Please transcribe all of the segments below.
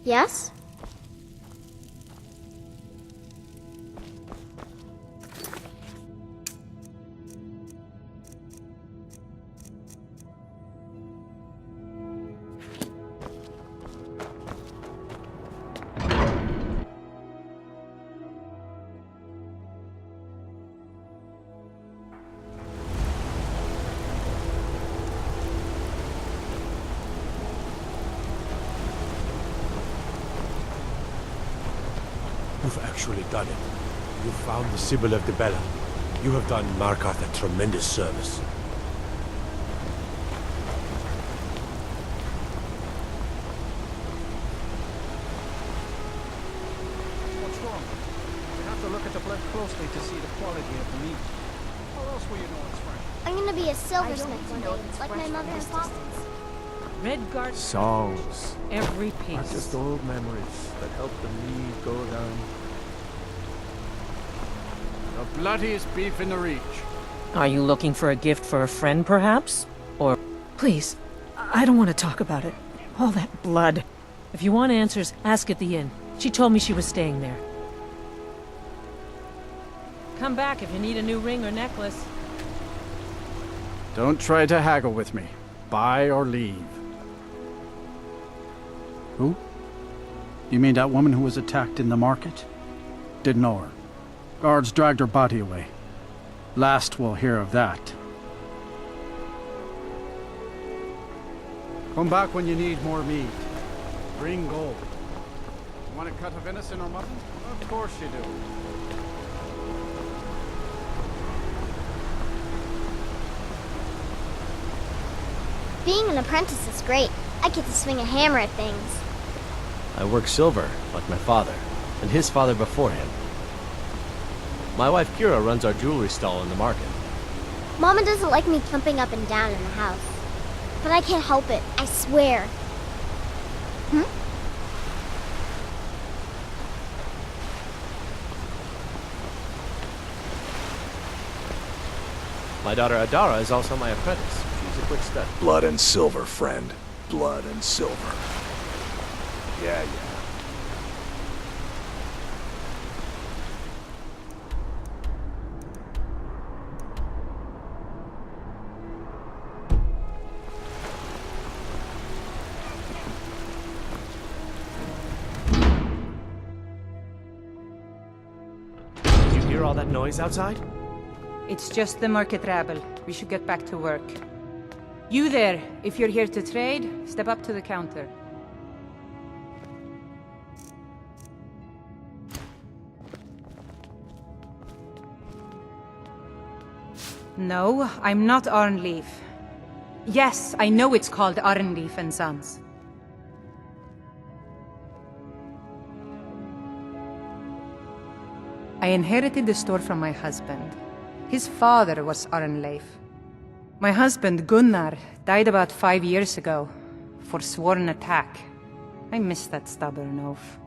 Yes? You've actually done it. You found the Sibyl of the Bella. You have done Markarth a tremendous service. What's wrong? You have to look at the blood closely to see the quality of the meat. How else will you know it's fresh? I'm gonna be a silversmith one day, like my mother and father. Redguard Songs every are piece. just old memories that help the mead go down. The bloodiest beef in the Reach. Are you looking for a gift for a friend, perhaps? Or... Please, I don't want to talk about it. All that blood. If you want answers, ask at the inn. She told me she was staying there. Come back if you need a new ring or necklace. Don't try to haggle with me. Buy or leave. Who? You mean that woman who was attacked in the market? Didn't know her. Guards dragged her body away. Last we'll hear of that. Come back when you need more meat. Bring gold. You want a cut of venison or mutton? Of course you do. Being an apprentice is great. I get to swing a hammer at things. I work silver, like my father, and his father before him. My wife Kira runs our jewelry stall in the market. Mama doesn't like me jumping up and down in the house. But I can't help it, I swear. My daughter Adara is also my apprentice. She's a quick study. Blood and silver, friend. Blood and silver. Yeah. Did you hear all that noise outside? It's just the market rabble. We should get back to work. You there, if you're here to trade, step up to the counter. No, I'm not Arnleif. Yes, I know it's called Arnleif and Sons. I inherited the store from my husband. His father was Arnleif. My husband, Gunnar, died about 5 years ago, for sworn attack. I miss that stubborn oaf.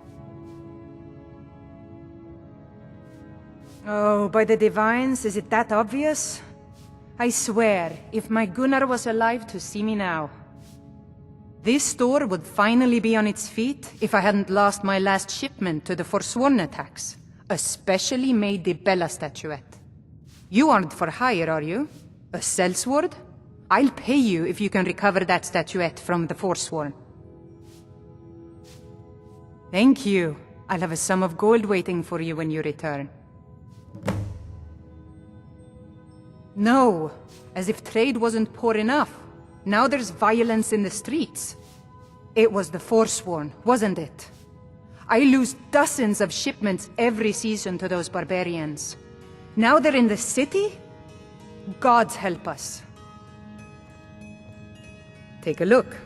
Oh, by the divines, is it that obvious? I swear, if my Gunnar was alive to see me now. This store would finally be on its feet if I hadn't lost my last shipment to the Forsworn attacks. A specially made the Bella statuette. You aren't for hire, are you? A sellsword? I'll pay you if you can recover that statuette from the Forsworn. Thank you. I'll have a sum of gold waiting for you when you return. No, as if trade wasn't poor enough. Now there's violence in the streets. It was the Forsworn, wasn't it? I lose dozens of shipments every season to those barbarians. Now they're in the city? Gods help us. Take a look.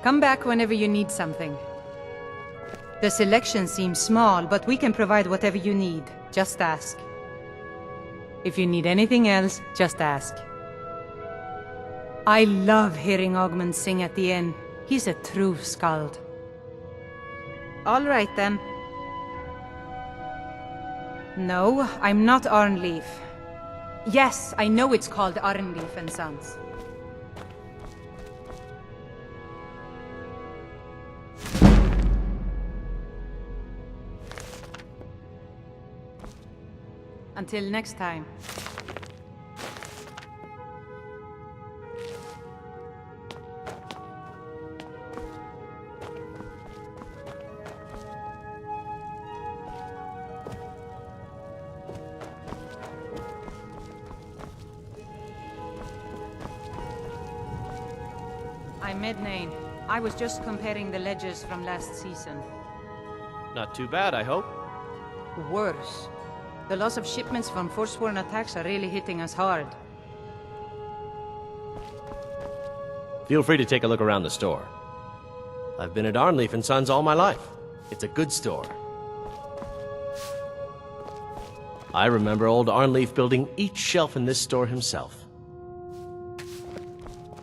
Come back whenever you need something. The selection seems small, but we can provide whatever you need. Just ask. If you need anything else, just ask. I love hearing Ogmund sing at the inn. He's a true skald. All right, then. No, I'm not Arnleif. Yes, I know it's called Arnleif and Sons. Until next time. I'm Mednane. I was just comparing the ledgers from last season. Not too bad, I hope. Worse. The loss of shipments from Forsworn attacks are really hitting us hard. Feel free to take a look around the store. I've been at Arnleif and Sons all my life. It's a good store. I remember old Arnleif building each shelf in this store himself.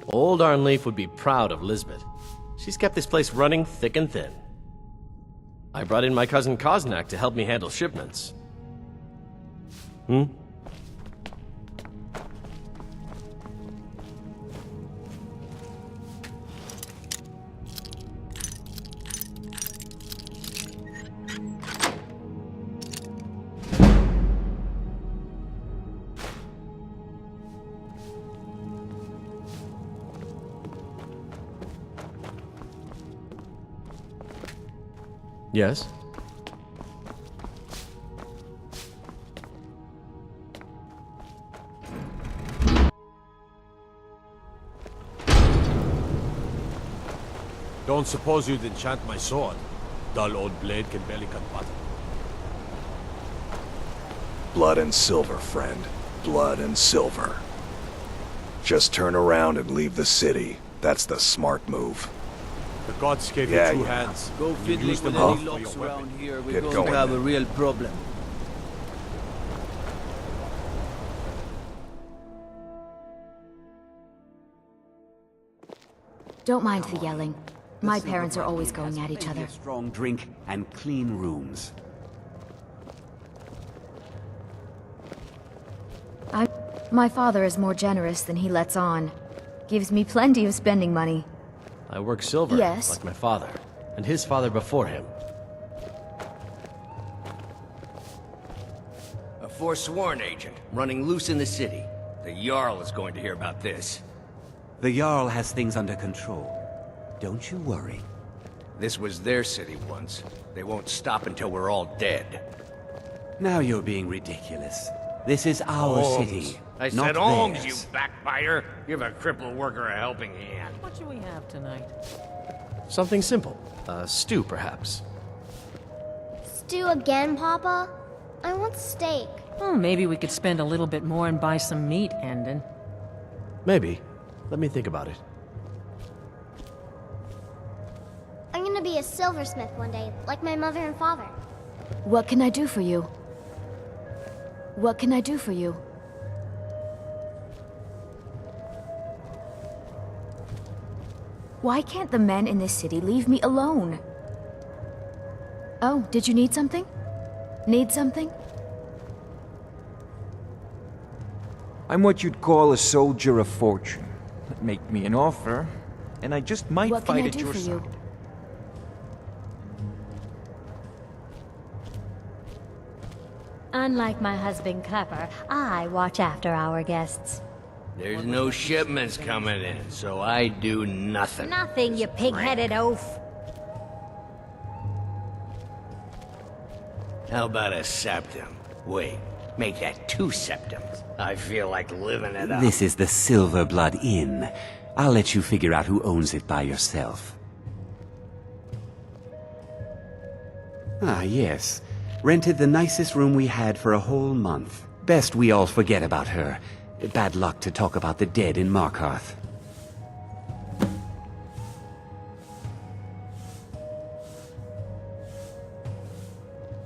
Old Arnleif would be proud of Lisbeth. She's kept this place running thick and thin. I brought in my cousin Koznak to help me handle shipments. Yes? Don't suppose you'd enchant my sword? Dull old blade can barely cut butter. Blood and silver, friend. Blood and silver. Just turn around and leave the city. That's the smart move. The gods gave Yeah, you two yeah. hands. Go You fiddling used with them any both for locks your around weapon. here, we're Get going going to have a then. real problem. Don't mind the yelling. My parents are always going at each other. Strong drink and clean rooms. My father is more generous than he lets on. Gives me plenty of spending money. I work silver, Yes. like my father, and his father before him. A Forsworn agent, running loose in the city. The Jarl is going to hear about this. The Jarl has things under control. Don't you worry. This was their city once. They won't stop until we're all dead. Now you're being ridiculous. This is our city, I not said Alms, theirs. you backbiter! Give a crippled worker a helping hand. What do we have tonight? Something simple. Stew, perhaps. Stew again, Papa? I want steak. Oh, maybe we could spend a little bit more and buy some meat, Hendon. Maybe. Let me think about it. I'm gonna be a silversmith one day, like my mother and father. What can I do for you? What can I do for you? Why can't the men in this city leave me alone? Oh, did you need something? Need something? I'm what you'd call a soldier of fortune. Make me an offer, and I just might What can fight I at do your for side. you? Unlike my husband Clepper, I watch after our guests. There's no shipments coming in, so I do nothing. Nothing, you pig-headed oaf. How about a septum? Wait, make that 2 septums. I feel like living it up. This is the Silver Blood Inn. I'll let you figure out who owns it by yourself. Ah, yes. Rented the nicest room we had for a whole month. Best we all forget about her. Bad luck to talk about the dead in Markarth.